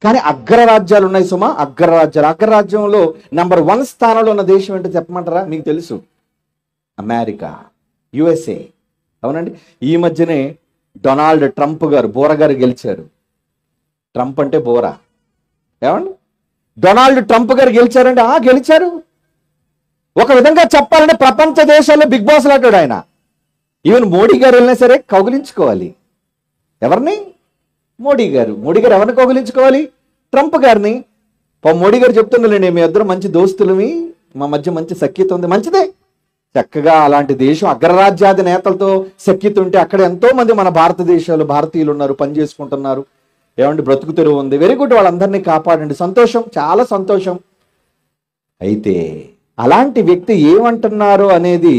కానీ అగ్రరాజ్యాలు ఉన్నాయి సుమా, అగ్రరాజ్యాలు. అగ్రరాజ్యంలో నంబర్ 1 స్థానంలో ఉన్న దేశం ఏంటో చెప్పమంటారా? మీకు తెలుసు, అమెరికా, USA. అవునండి. ఈ మధ్యనే డొనాల్డ్ ట్రంప్ గారు, బోర గారు గెలిచారు. ట్రంప్ అంటే బోరా. ఏమండి, డొనాల్డ్ ట్రంప్ గారు గెలిచారండి. గెలిచారు. ఒక విధంగా చెప్పాలంటే ప్రపంచ దేశాల్లో బిగ్ బాస్ లాంటాడు ఆయన. ఈవెన్ మోడీ గారు వెళ్ళినా సరే కౌగిలించుకోవాలి. ఎవరిని? మోడీ గారు. మోడీ గారు ఎవరిని కౌగిలించుకోవాలి? ట్రంప్ గారిని. మోడీ గారు చెప్తుండలేండి, మీ ఇద్దరు మంచి దోస్తులమి, మా మధ్య మంచి సఖ్యత ఉంది. మంచిదే, చక్కగా అలాంటి దేశం అగ్రరాజ్యాది నేతలతో సఖ్యత ఉంటే అక్కడ ఎంతో మంది మన భారతదేశాలు భారతీయులు ఉన్నారు, పని చేసుకుంటున్నారు. ఏమంటే బ్రతుకు తెరువు ఉంది. వెరీ గుడ్, వాళ్ళందరినీ కాపాడండి. సంతోషం, చాలా సంతోషం. అయితే అలాంటి వ్యక్తి ఏమంటున్నారు అనేది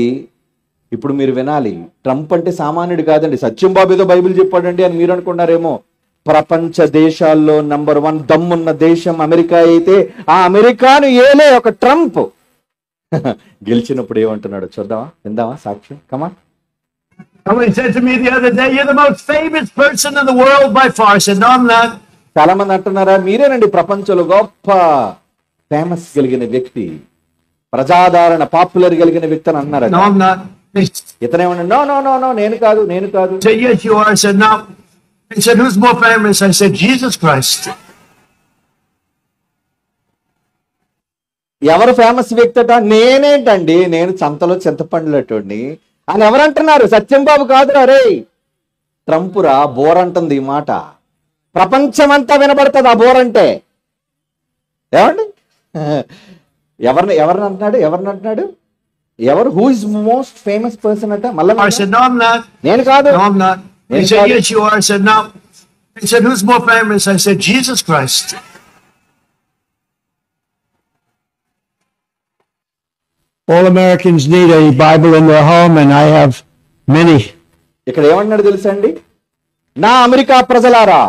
ఇప్పుడు మీరు వినాలి. ట్రంప్ అంటే సామాన్యుడు కాదండి. సత్యం బాబు ఏదో బైబిల్ చెప్పాడండి అని మీరు అనుకున్నారేమో. ప్రపంచ దేశాల్లో నంబర్ 1 దమ్మున్న దేశం అమెరికా అయితే ఆ అమెరికాను ఏలే ఒక ట్రంప్ గెలిచినప్పుడు ఏమంటున్నాడు చూద్దామా, విందామా సాక్ష్యం. కమా. Somebody said to me the other day, "You're the most famous person in the world by far." I said, "No, I'm not." చాలా మంది అంటున్నారా, మీరేనండి ప్రపంచంలో గొప్ప ఫేమస్ కలిగిన వ్యక్తి, ప్రజాదరణ పాపులర్ కలిగిన వ్యక్తి అని అన్నారు. "No, I'm not." ఇతనేమన్నా, నో నో నో నో, నేను కాదు, నేను కాదు. I said, "Yes, you are." I said, "No." He said, "Who's more famous?" I said, "Jesus Christ." ఎవరు ఫేమస్ వ్యక్తి అట? నేనేంటండి, నేను సంతలో చింతపండులటోడిని అని ఎవరంటున్నారు? సత్యం బాబు కాదురా రే, ట్రంపురా. బోరంటుంది ఈ మాట, ప్రపంచమంతా వినబడుతుంది ఆ బోరంటే. ఏమండి, ఎవరిని అంటున్నాడు? ఎవరు? Who is most famous person అట? మళ్ళీ I said, "No, I'm not." నేను కాదు. "No, I'm not." He said, "Yes, you are." I said, "No." He said, "Who's more famous?" I said, "Jesus Christ." All Americans need a Bible in their home, and I have many. ఇక్కడ ఏమన్నాడు తెలుసా అండి? నా America ప్రజలారా,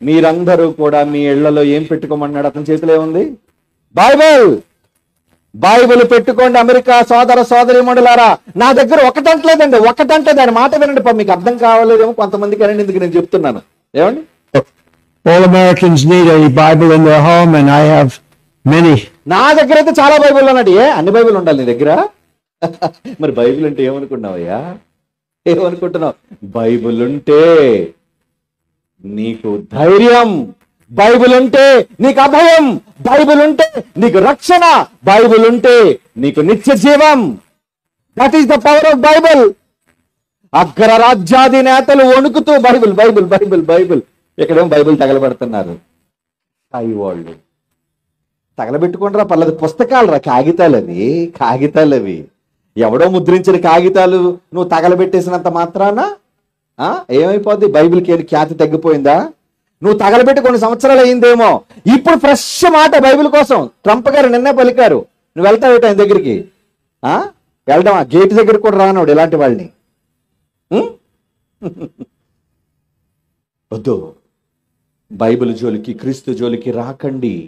మీరందరూ కూడా మీ ఇళ్లలో ఏం పెట్టుకోమన్నాడు? అతని చేతిలో ఏముంది? బైబిల్. బైబిల్ పెట్టుకోండి అమెరికా సోదర సోదరీమణులారా. నా దగ్గర ఒకటంటలేదండి, ఒకటంటే దాని మాట వినండి. మీకు అర్థం కావాలేదేమో కొంతమందికి, అనండి ఎందుకు నేను చెప్తున్నాను. ఏమండి, All Americans need a Bible in their home, and I have many. నా దగ్గర అయితే చాలా బైబిల్ అన్నాడు. అన్ని బైబిల్ ఉండాలి నీ దగ్గర? మరి బైబిల్ అంటే ఏమనుకున్నావయ్యా? ఏమనుకుంటున్నావు? బైబిల్ ఉంటే నీకు ధైర్యం, బైబిల్ ఉంటే నీకు అభయం, బైబిల్ ఉంటే నీకు రక్షణ, బైబిల్ ఉంటే నీకు నిత్య జీవం. That is the power of Bible. అగ్రరాజ్యాది నేతలు వణుకుతూ బైబిల్ బైబిల్ బైబిల్ బైబిల్, ఇక్కడేమో బైబిల్ తగలబెడుతున్నారు. అయ్యి వాళ్ళు తగలబెట్టుకుంటారా? పర్లేదు, పుస్తకాలు రా, కాగితాలు అవి. ఎవడో ముద్రించిన కాగితాలు నువ్వు తగలబెట్టేసినంత మాత్రాన ఏమైపోద్ది? బైబిల్కి ఏది ఖ్యాతి తగ్గిపోయిందా? నువ్వు తగలబెట్టి కొన్ని సంవత్సరాలు అయిందేమో. ఇప్పుడు ఫ్రెష్ మాట బైబిల్ కోసం ట్రంప్ గారు నిన్నే పలికారు. నువ్వు వెళ్తావు ఆయన దగ్గరికి? వెళ్దామా? గేట్ దగ్గరికి కూడా రానోడు ఇలాంటి వాళ్ళని. వద్దు, బైబిల్ జోలికి, క్రీస్తు జోలికి రాకండి.